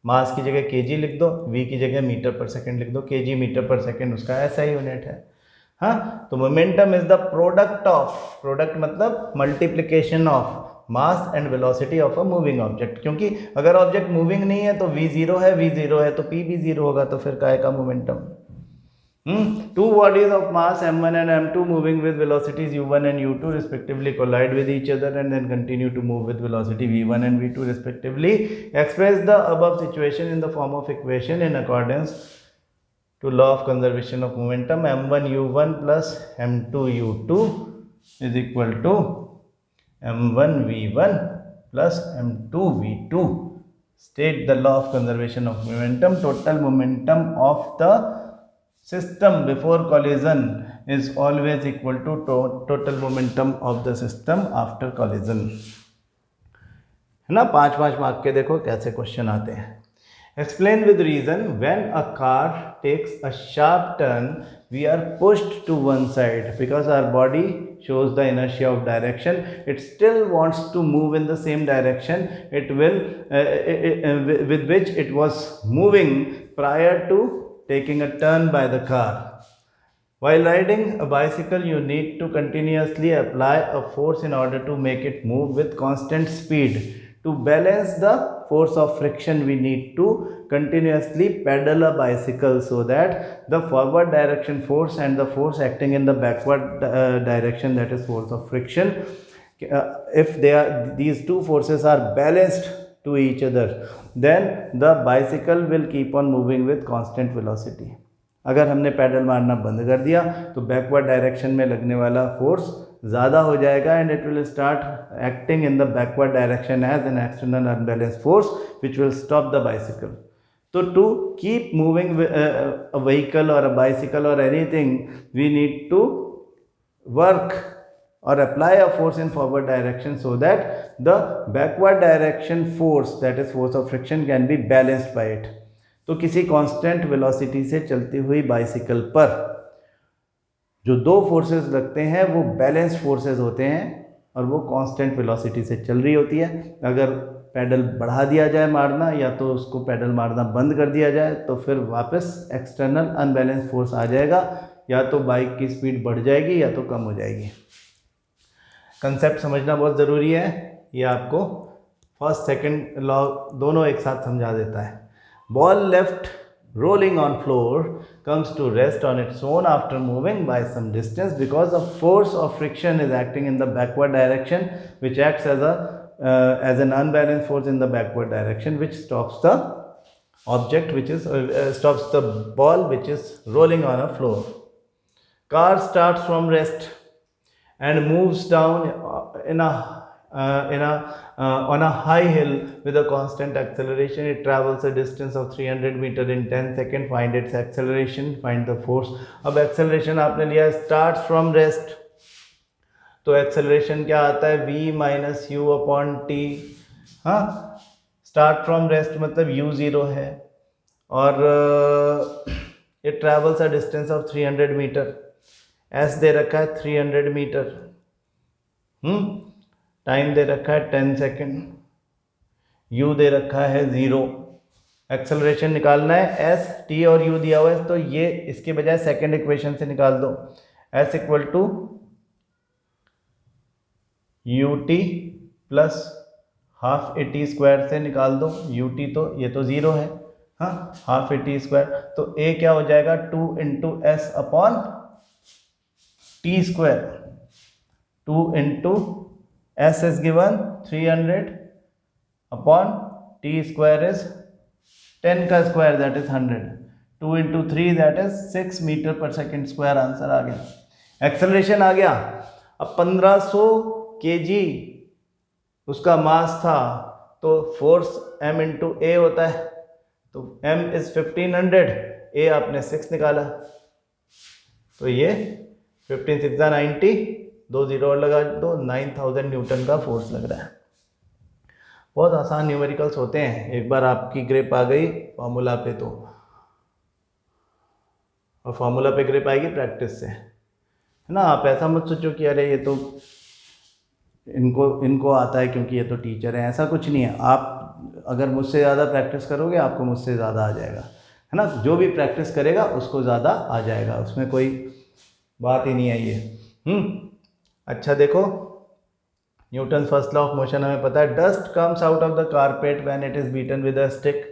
मास की जगह kg लिख दो, v की जगह मीटर पर सेकंड लिख दो, kg मीटर पर सेकंड उसका SI यूनिट है। हाँ, तो momentum is the product of, product मतलब multiplication of mass and velocity of a moving object, क्योंकि अगर ऑब्जेक्ट मूविंग नहीं है तो v जीरो है, v जीरो है तो p भी जीरो होगा, तो फिर काय का momentum. Two bodies of mass m1 and m2 moving with velocities u1 and u2 respectively collide with each other and then continue to move with velocity v1 and v2 respectively. Express the above situation in the form of equation in accordance to law of conservation of momentum. m1 u1 plus m2 u2 is equal to m1 v1 plus m2 v2. State the law of conservation of momentum. Total momentum of the system before collision is always equal to total momentum of the system after collision। है ना, 5-5 mark के देखो कैसे question आते हैं। Explain with reason when a car takes a sharp turn we are pushed to one side because our body shows the inertia of direction. It still wants to move in the same direction it will with which it was moving prior to taking a turn by the car. While riding a bicycle, you need to continuously apply a force in order to make it move with constant speed. To balance the force of friction, we need to continuously pedal a bicycle so that the forward direction force and the force acting in the backward direction, that is force of friction, if these two forces are balanced to each other, then the bicycle will keep on moving with constant velocity. अगर हमने pedal मारना बंद कर दिया तो backward direction में लगने वाला फोर्स ज़्यादा हो जाएगा and it will start acting in the backward direction as an external unbalance force which will stop the bicycle. तो to keep moving a vehicle और अ बाइसिकल और anything we need to work or apply a force in forward direction so that the backward direction force, that is force of friction, can be balanced by it. तो किसी constant velocity से चलती हुई bicycle पर जो दो forces लगते हैं वो बैलेंस फोर्सेस होते हैं और वो कांस्टेंट वेलोसिटी से चल रही होती है। अगर पैडल बढ़ा दिया जाए मारना या तो उसको पैडल मारना बंद कर दिया जाए तो फिर वापस एक्सटर्नल अनबैलेंस फोर्स आ जाएगा, या तो बाइक की स्पीड बढ़ जाएगी या तो कम हो जाएगी। कंसेप्ट समझना बहुत ज़रूरी है, ये आपको फर्स्ट सेकंड लॉ दोनों एक साथ समझा देता है। Ball left rolling on floor comes to rest on its own after moving by some distance because a force of friction is acting in the backward direction, which acts as an unbalanced force in the backward direction, which stops the object, which is stops the ball which is rolling on a floor. Car starts from rest and moves down on a high hill with a constant acceleration. It travels a distance of 300 meter in 10 seconds. Find its acceleration, find the force. अब acceleration आपने लिया starts from rest, तो acceleration क्या आता है v minus u upon t। हाँ, start from rest मतलब u 0 है और it travels a distance of 300 meter, s दे रखा है 300 मीटर, टाइम दे रखा है 10 सेकेंड, u दे रखा है 0। एक्सेलरेशन निकालना है, s t और u दिया हुआ है तो ये इसके बजाय सेकंड इक्वेशन से निकाल दो, s equal to U T plus half A T square से निकाल दो। यू टी तो ये तो 0 है, हाँ, हाफ ए टी स्क्वायर, तो a क्या हो जाएगा 2 into S upon T square. 2 into s is given 300 upon t square is 10 का square that is 100, 2 into 3 that is 6 metre per second square. Answer आ गया, एक्सेलरेशन आ गया। अब 1500 kg उसका मास था तो फोर्स m इंटू ए होता है, तो m इज 1500, a आपने 6 निकाला, तो ये 15 6 90, 2 0 और लगा दो, 9000 न्यूटन का फोर्स लग रहा है। बहुत आसान न्यूमेरिकल्स होते हैं, एक बार आपकी ग्रिप आ गई फॉर्मूला पे तो, और फॉर्मूला पे ग्रिप आएगी प्रैक्टिस से, है ना। आप ऐसा मत सोचो कि अरे ये तो इनको आता है क्योंकि ये तो टीचर है, ऐसा कुछ नहीं है। आप अगर मुझसे ज़्यादा प्रैक्टिस करोगे आपको मुझसे ज़्यादा आ जाएगा, है ना। जो भी प्रैक्टिस करेगा उसको ज़्यादा आ जाएगा, उसमें कोई बात ही नहीं है ये। अच्छा देखो, Newton first law of motion हमें पता है, dust comes out of the carpet when it is beaten with a stick.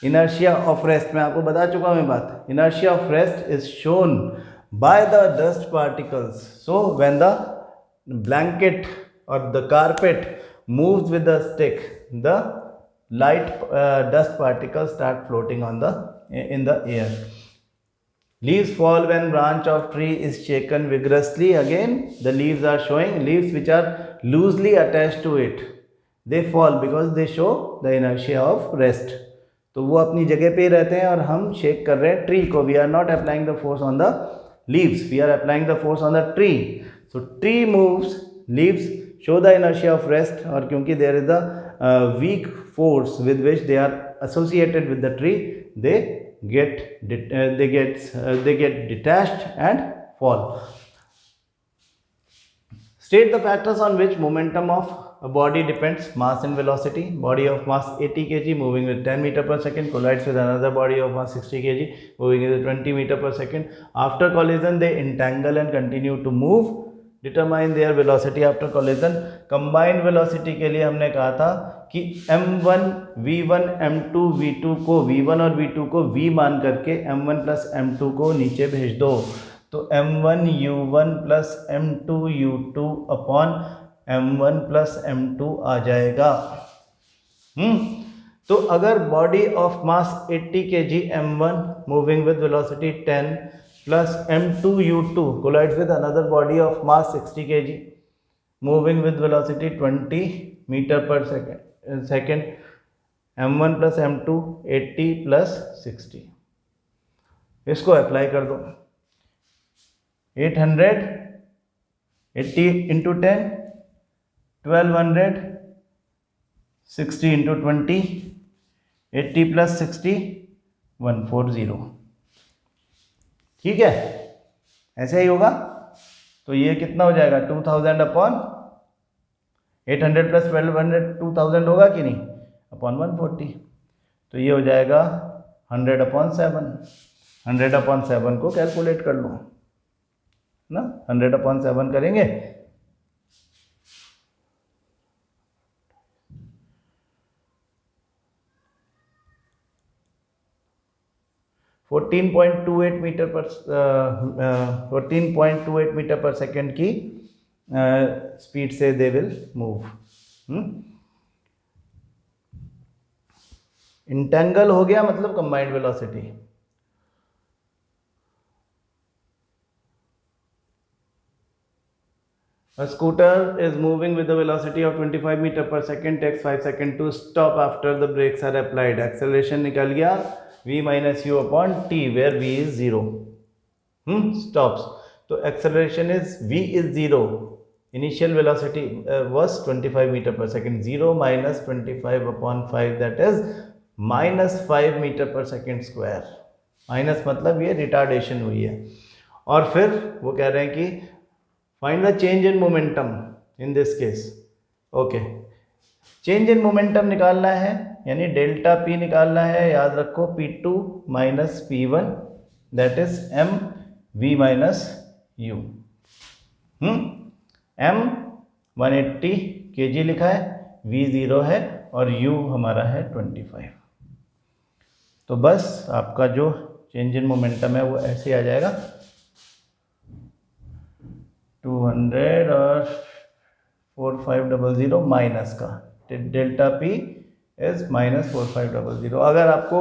Inertia of rest मैं आपको बता चुका हूँ बात, inertia of rest is shown by the dust particles. So when the blanket और the carpet moves with the stick, the light dust particles start floating on the in the air. Leaves fall when branch of tree is shaken vigorously. Again the leaves are showing, leaves which are loosely attached to it, they fall because they show the inertia of rest. तो वो अपनी जगह पे ही रहते हैं और हम shake कर रहे हैं ट्री को। We are not applying the force on the leaves, we are applying the force on the tree. So tree moves, leaves show the inertia of rest, और क्योंकि there is a weak force with which they are associated with the tree, they get detached and fall. State the factors on which momentum of a body depends. Mass and velocity. Body of mass 80 kg moving with 10 meter per second collides with another body of mass 60 kg moving with 20 meter per second. After collision they entangle and continue to move. Determine their velocity after collision. Combined velocity के लिए हमने कहा था कि m1 v1 m2 v2 को v1 और v2 को v मान करके m1 प्लस m2 को नीचे भेज दो, तो m1 u1 plus m2 u2 upon m1 plus m2 आ जाएगा। तो अगर body of mass 80 kg m1 moving with velocity 10 plus m2 u2 collides with another body of mass 60 kg moving with velocity 20 meter per second, m1 plus m2 80 plus 60, इसको apply कर दो। 800 80 into 10 1200 60 into 20 80 plus 60 140, ठीक है। ऐसे ही होगा। तो ये कितना हो जाएगा 2000 अपॉन 800 प्लस 1200 2000 होगा कि नहीं, अपॉन 140। तो ये हो जाएगा 100 अपॉन 7। 100 अपॉन 7 को कैलकुलेट कर लो ना, 100 अपॉन 7 करेंगे 14.28 मीटर पर 14.28 मीटर पर सेकेंड की स्पीड से दे विल मूव। इंटेंगल हो गया मतलब combined velocity. A scooter is moving with a velocity of 25 meter per second, takes 5 seconds to stop after the brakes are applied. Acceleration निकल गया v minus u upon t, where v is 0. Stops. तो acceleration is v is 0. Initial velocity was 25 meter per second. 0 minus 25 upon 5, that is minus 5 meter per second square. Minus मतलब ये retardation हुई है। और फिर वो कह रहे हैं कि find the change in momentum in this case. Okay, change in momentum निकालना है, यानी डेल्टा पी निकालना है। याद रखो P2 minus P1 that is m v minus u। m 180 kg लिखा है, v 0 है और u हमारा है 25। तो बस आपका जो चेंज इन मोमेंटम है वो ऐसे आ जाएगा 200 और 4500 माइनस का डेल्टा पी इज माइनस 4500। अगर आपको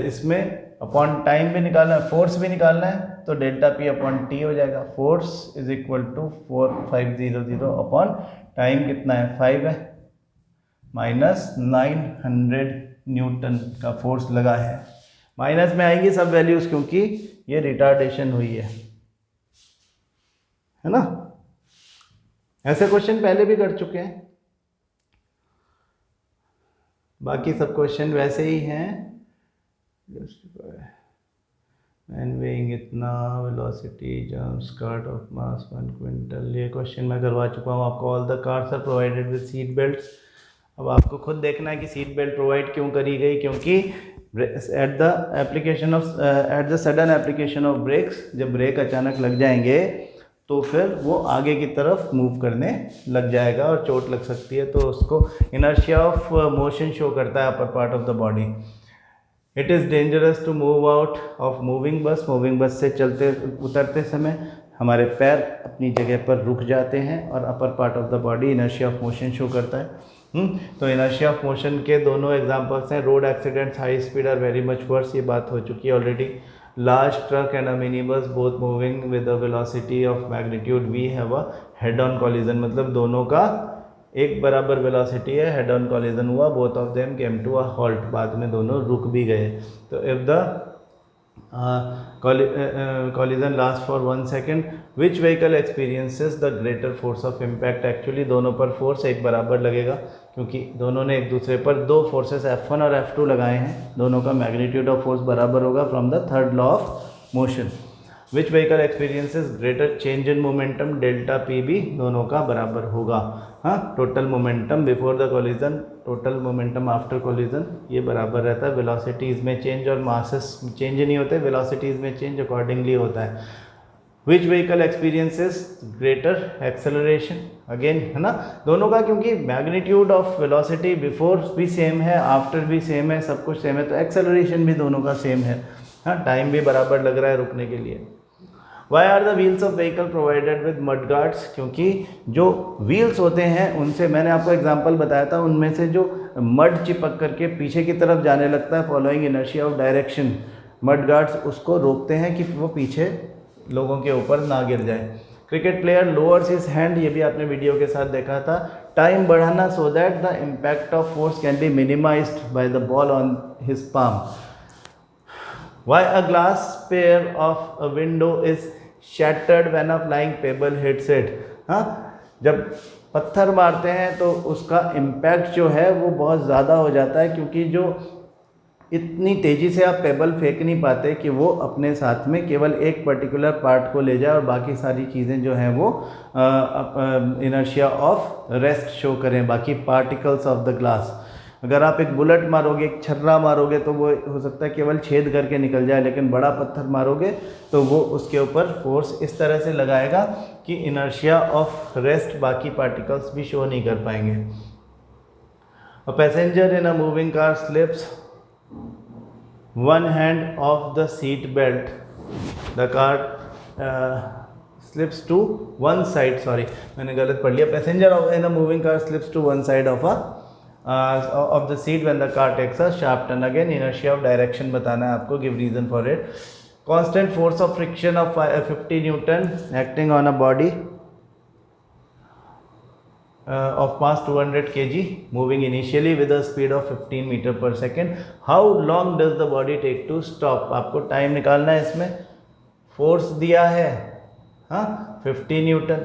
इसमें अपॉन टाइम भी निकालना है, फोर्स भी निकालना है, तो डेल्टा पी अपॉन टी हो जाएगा। Force is equal to 4500 upon time कितना है 5 है, माइनस 900 न्यूटन का फोर्स लगा है। माइनस में आएंगी सब वैल्यूज क्योंकि ये रिटार्डेशन हुई है ना। ऐसे क्वेश्चन पहले भी कर चुके हैं, बाकी सब क्वेश्चन वैसे ही हैं। मैन वेइंग इतना, velocity, jump, scooter of mass 1 quintal, ये क्वेश्चन मैं करवा चुका हूँ आपको। All the cars are provided with seat belts. अब आपको खुद देखना है कि सीट बेल्ट प्रोवाइड क्यों करी गई, क्योंकि at the sudden application of brakes, जब ब्रेक अचानक लग जाएंगे तो फिर वो आगे की तरफ मूव करने लग जाएगा और चोट लग सकती है। तो उसको इनर्शिया ऑफ मोशन शो करता है upper part of the body. It is dangerous to move out of moving bus. Moving bus से चलते उतरते समय हमारे पैर अपनी जगह पर रुक जाते हैं और अपर part of the body inertia of motion show करता है। तो इनर्शिया ऑफ मोशन के दोनों एग्जांपल्स हैं। Road accidents, high speed are very much worse, ये बात हो चुकी है already. Large truck and a minibus both moving with a velocity of magnitude v have a head-on collision, मतलब दोनों का एक बराबर वेलोसिटी है, हेड ऑन कॉलिजन हुआ, both of them came to a halt, बाद में दोनों रुक भी गए। तो if the collision lasts for 1 second, which vehicle experiences the greater force of impact? Actually दोनों पर फोर्स एक बराबर लगेगा क्योंकि दोनों ने एक दूसरे पर दो फोर्सेस F1 और F2 लगाए हैं, दोनों का मैग्नीट्यूड ऑफ फोर्स बराबर होगा from the third law of motion. Which vehicle experiences greater change in momentum? Delta P भी दोनों का बराबर होगा। हाँ, total momentum before the collision, total momentum after collision, ये बराबर रहता है। वेलोसिटीज़ में चेंज और मासेस चेंज नहीं होते, वेलोसिटीज़ में चेंज अकॉर्डिंगली होता है। Which vehicle experiences greater acceleration? Again है ना, दोनों का क्योंकि मैग्नीट्यूड ऑफ वेलोसिटी बिफोर भी सेम है, आफ्टर भी सेम है, सब कुछ सेम है, तो एक्सेलरेशन भी दोनों का सेम है। हाँ, टाइम भी बराबर लग रहा है रुकने के लिए। Why are the wheels of vehicle provided with mud guards? क्योंकि जो व्हील्स होते हैं उनसे, मैंने आपको एग्जांपल बताया था, उनमें से जो मड चिपक करके पीछे की तरफ जाने लगता है following inertia of direction, mud guards उसको रोकते हैं कि वो पीछे लोगों के ऊपर ना गिर जाए। Cricket player lowers his hand, ये भी आपने वीडियो के साथ देखा था, टाइम बढ़ाना so that the impact of force can be minimised by the ball on his palm. Why a glass pair of a window is shattered when a flying pebble hits it? हाँ, जब पत्थर मारते हैं तो उसका impact जो है वो बहुत ज़्यादा हो जाता है, क्योंकि जो इतनी तेज़ी से आप पेबल फेंक नहीं पाते कि वो अपने साथ में केवल एक पर्टिकुलर पार्ट को ले जाए और बाकी सारी चीज़ें जो हैं वो इनर्शिया ऑफ रेस्ट शो करें, बाकी पार्टिकल्स ऑफ द ग्लास। अगर आप एक बुलेट मारोगे, एक छर्रा मारोगे तो वो हो सकता है केवल छेद करके निकल जाए, लेकिन बड़ा पत्थर मारोगे तो वो उसके ऊपर फोर्स इस तरह से लगाएगा कि इनर्शिया ऑफ रेस्ट बाकी पार्टिकल्स भी शो नहीं कर पाएंगे। A passenger in a moving car slips one hand off the seat belt, the car slips to one side, sorry मैंने गलत पढ़ लिया, passenger in a moving car slips to one side of the seat when the car takes a sharp turn, again inertia of direction बताना है आपको, give reason for it। constant force of friction of 50 Newton acting on a body of mass 200 kg moving initially with a speed of 15 meter per second, how long does the body take to stop? आपको time निकालना है। इसमें force दिया है 50 Newton,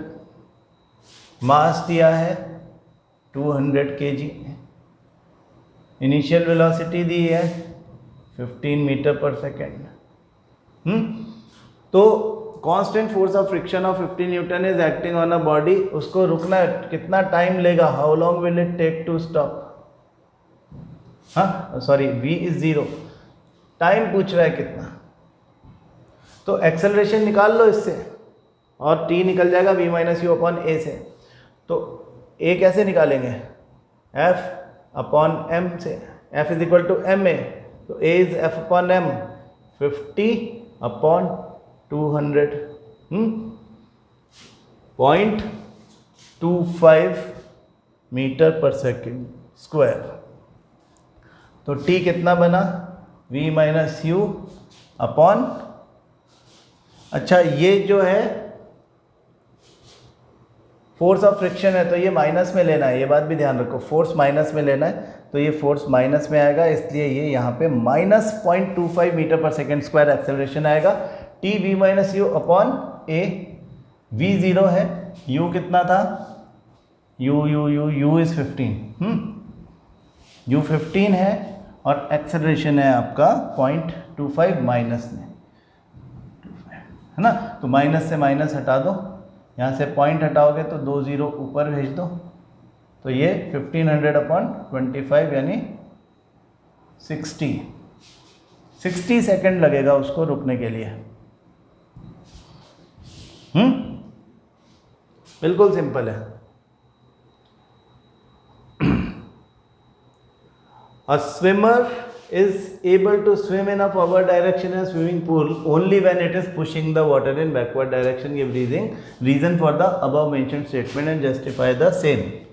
मास दिया है 200 kg, initial velocity दी है 15 metre per second. तो constant force of friction of 50 newton is acting on a body, उसको रुकना कितना टाइम लेगा, how long will it take to stop? Sorry, v is 0, time पूछ रहा है कितना, तो एक्सेलरेशन निकाल लो इससे और t निकल जाएगा v minus U upon A से। तो a कैसे निकालेंगे, f अपॉन m से, f is equal to M A, तो a is f upon m, 50 upon 200, 0.25 metre per second square. तो t कितना बना, v माइनस यू अपॉन, अच्छा ये जो है फोर्स ऑफ फ्रिक्शन है तो ये माइनस में लेना है, ये बात भी ध्यान रखो, फोर्स माइनस में लेना है, तो ये फोर्स माइनस में आएगा, इसलिए ये यहाँ पे minus 0.25 metre per second square acceleration आएगा। T V minus U upon A, V 0 है, यू कितना था, यू इज 15, यू 15 है और एक्सेलरेशन है आपका 0.25 माइनस में, है ना। तो माइनस से माइनस हटा दो, यहाँ से पॉइंट हटाओगे तो 2 0 ऊपर भेज दो, तो ये 1500 अपॉन 25 यानी 60 सेकेंड लगेगा उसको रुकने के लिए। बिल्कुल सिंपल है। A swimmer is able to swim in a forward direction in a swimming pool only when it is pushing the water in backward direction. Give reason for the above mentioned statement and justify the same.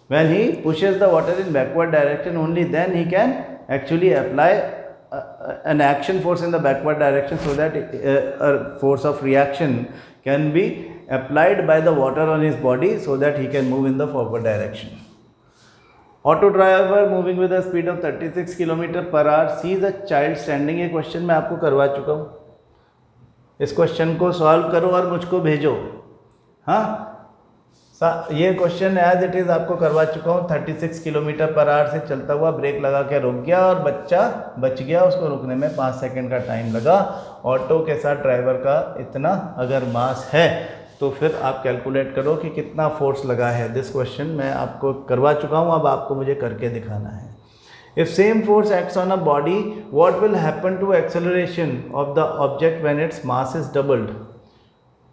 When he pushes the water in backward direction, only then he can actually apply an action force in the backward direction, so that a force of reaction can be applied by the water on his body so that he can move in the forward direction. Auto driver moving with a speed of 36 km per hour sees a child standing. ये question मैं आपको करवा चुका हूँ, इस question को solve करो और मुझको भेजो। हाँ, ये क्वेश्चन एज इट इज़ आपको करवा चुका हूँ। 36 किलोमीटर पर आवर से चलता हुआ ब्रेक लगा के रुक गया और बच्चा बच गया, उसको रुकने में 5 सेकंड का टाइम लगा। ऑटो के साथ ड्राइवर का इतना अगर मास है तो फिर आप कैलकुलेट करो कि कितना फोर्स लगा है। दिस क्वेश्चन मैं आपको करवा चुका हूँ, अब आपको मुझे करके दिखाना है। If same force acts on a body, what will happen to acceleration of the object when its mass is doubled?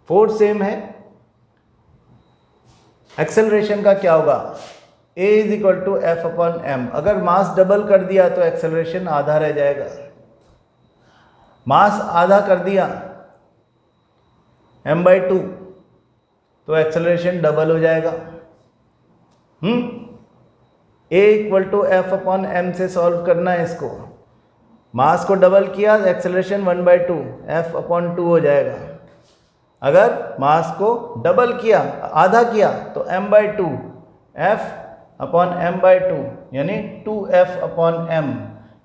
Force same है, एक्सेलरेशन का क्या होगा? a is equal to F upon M. अगर मास डबल कर दिया तो acceleration आधा रह जाएगा, मास आधा कर दिया m/2 तो एक्सेलरेशन डबल हो जाएगा। a equal to F upon M से सॉल्व करना है इसको। मास को डबल किया, एक्सेलरेशन 1/2 एफ अपॉन 2 हो जाएगा। अगर मास को डबल किया, आधा किया, तो m/2 एफ अपॉन m/2 यानी 2f अपॉन m,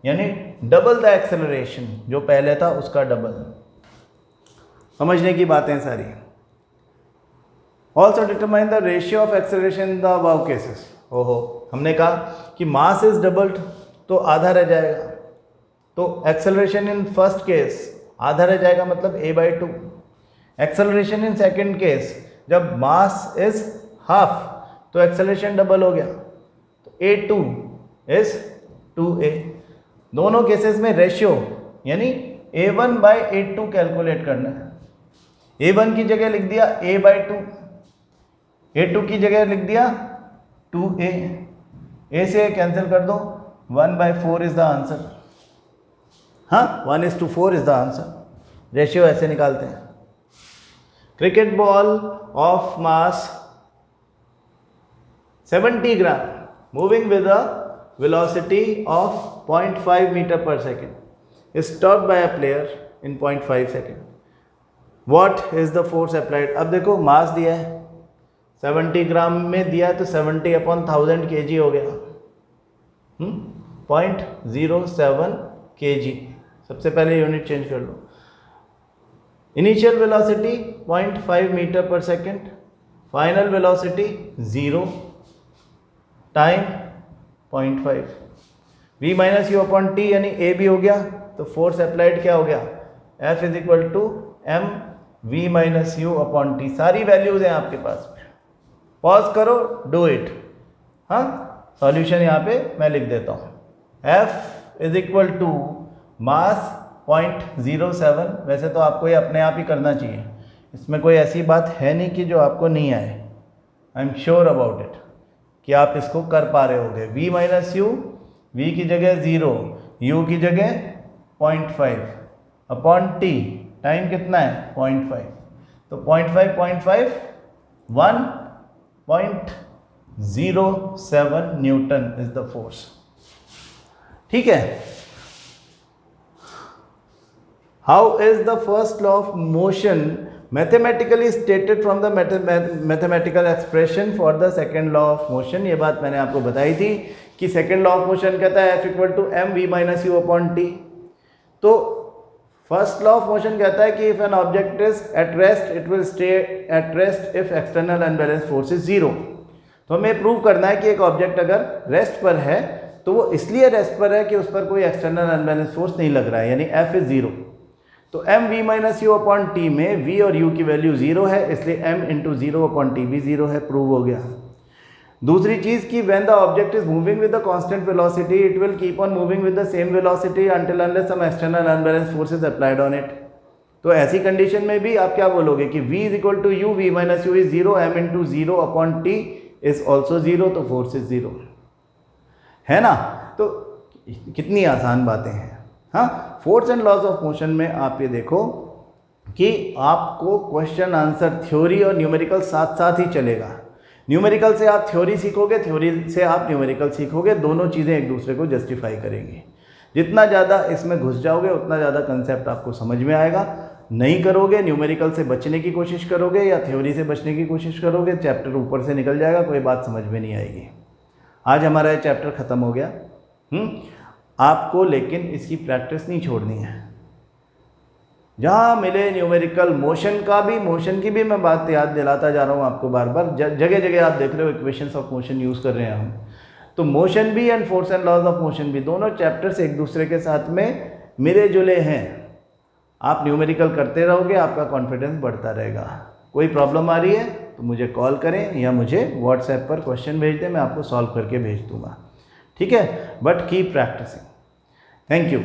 यानी डबल द एक्सेलरेशन, जो पहले था उसका डबल। समझने की बातें सारी। Also determine the ratio of acceleration in the above cases. ओहो, हमने कहा कि मास इज डबल्ड तो आधा रह जाएगा, तो एक्सेलरेशन इन फर्स्ट केस आधा रह जाएगा, मतलब a/2। Acceleration in second case, जब मास इज हाफ तो एक्सेलरेशन डबल हो गया, तो a2 इज 2a। दोनों केसेस में रेशियो यानी a1/a2 कैलकुलेट करना है। a1 की जगह लिख दिया a/2, a2 की जगह लिख दिया 2a, a से कैंसिल कर दो, 1/4 इज द आंसर। हाँ, 1:4 इज द आंसर। रेशियो ऐसे निकालते हैं। Cricket ball of mass 70 gram moving with a velocity of 0.5 meter per second is stopped by a player in 0.5 second. What is the force applied? अब देखो मास दिया है 70 ग्राम में दिया है, तो 70/1000 kg हो गया, 0.07 kg। सबसे पहले यूनिट चेंज कर लो। Initial velocity 0.5 metre per second, final velocity 0, time 0.5, v minus U upon T यानी a भी हो गया, तो फोर्स अप्लाइड क्या हो गया, F is equal to m v minus U upon T. सारी वैल्यूज हैं आपके पास में, पॉज करो, डू इट। हाँ, सॉल्यूशन यहाँ पे मैं लिख देता हूँ। F is equal to mass 0.07। वैसे तो आपको ये अपने आप ही करना चाहिए, इसमें कोई ऐसी बात है नहीं कि जो आपको नहीं आए। I am sure about it कि आप इसको कर पा रहे होगे। v माइनस यू, v की जगह 0, u की जगह 0.5 अपॉन t, टाइम कितना है 0.5, तो 0.5 1.07 न्यूटन इज द फोर्स। ठीक है। How is the first law of motion mathematically stated from the mathematical expression for the second law of motion. ये बात मैंने आपको बताई थी कि सेकेंड लॉ ऑफ मोशन कहता है F equal to m v minus U upon T. तो फर्स्ट लॉ ऑफ मोशन कहता है कि if an object is at rest it will stay at rest if external unbalance force is 0। तो हमें prove करना है कि एक ऑब्जेक्ट अगर रेस्ट पर है तो वो इसलिए रेस्ट पर है कि उस पर कोई एक्सटर्नल अनबैलेंस फोर्स नहीं लग रहा है, यानी F इज 0। तो m v minus U upon T में v और u की वैल्यू 0 है, इसलिए m इंटू 0 अपॉन टी भी 0 है। प्रूव हो गया। दूसरी चीज़ कि when the object is moving with the constant velocity it will keep on moving with the same velocity until unless some external unbalance force is applied on it. तो ऐसी condition में भी आप क्या बोलोगे कि v is equal to u, v minus u is 0, m into 0 upon t is also 0, तो force is 0 है ना। तो कितनी आसान बातें हैं। हाँ, force and laws of motion में आप ये देखो कि आपको क्वेश्चन आंसर थ्योरी और न्यूमेरिकल साथ साथ ही चलेगा। न्यूमेरिकल से आप थ्योरी सीखोगे, थ्योरी से आप न्यूमेरिकल सीखोगे, दोनों चीज़ें एक दूसरे को जस्टिफाई करेंगी। जितना ज़्यादा इसमें घुस जाओगे उतना ज़्यादा कंसेप्ट आपको समझ में आएगा। नहीं करोगे, न्यूमेरिकल से बचने की कोशिश करोगे या थ्योरी से बचने की कोशिश करोगे, चैप्टर ऊपर से निकल जाएगा, कोई बात समझ में नहीं आएगी। आज हमारा ये चैप्टर ख़त्म हो गया। आपको लेकिन इसकी प्रैक्टिस नहीं छोड़नी है। जहाँ मिले न्यूमेरिकल, मोशन का भी, मोशन की भी मैं बात याद दिलाता जा रहा हूँ आपको बार बार। जगह जगह आप देख रहे हो इक्वेशंस ऑफ मोशन यूज़ कर रहे हैं हम। तो मोशन भी and force and laws of motion भी, दोनों चैप्टर्स एक दूसरे के साथ में मिले जुले हैं। आप न्यूमेरिकल करते रहोगे, आपका कॉन्फिडेंस बढ़ता रहेगा। कोई प्रॉब्लम आ रही है तो मुझे कॉल करें या मुझे व्हाट्सएप पर क्वेश्चन भेज दें, मैं आपको सॉल्व करके भेज दूँगा। ठीक है, but keep practising. Thank you.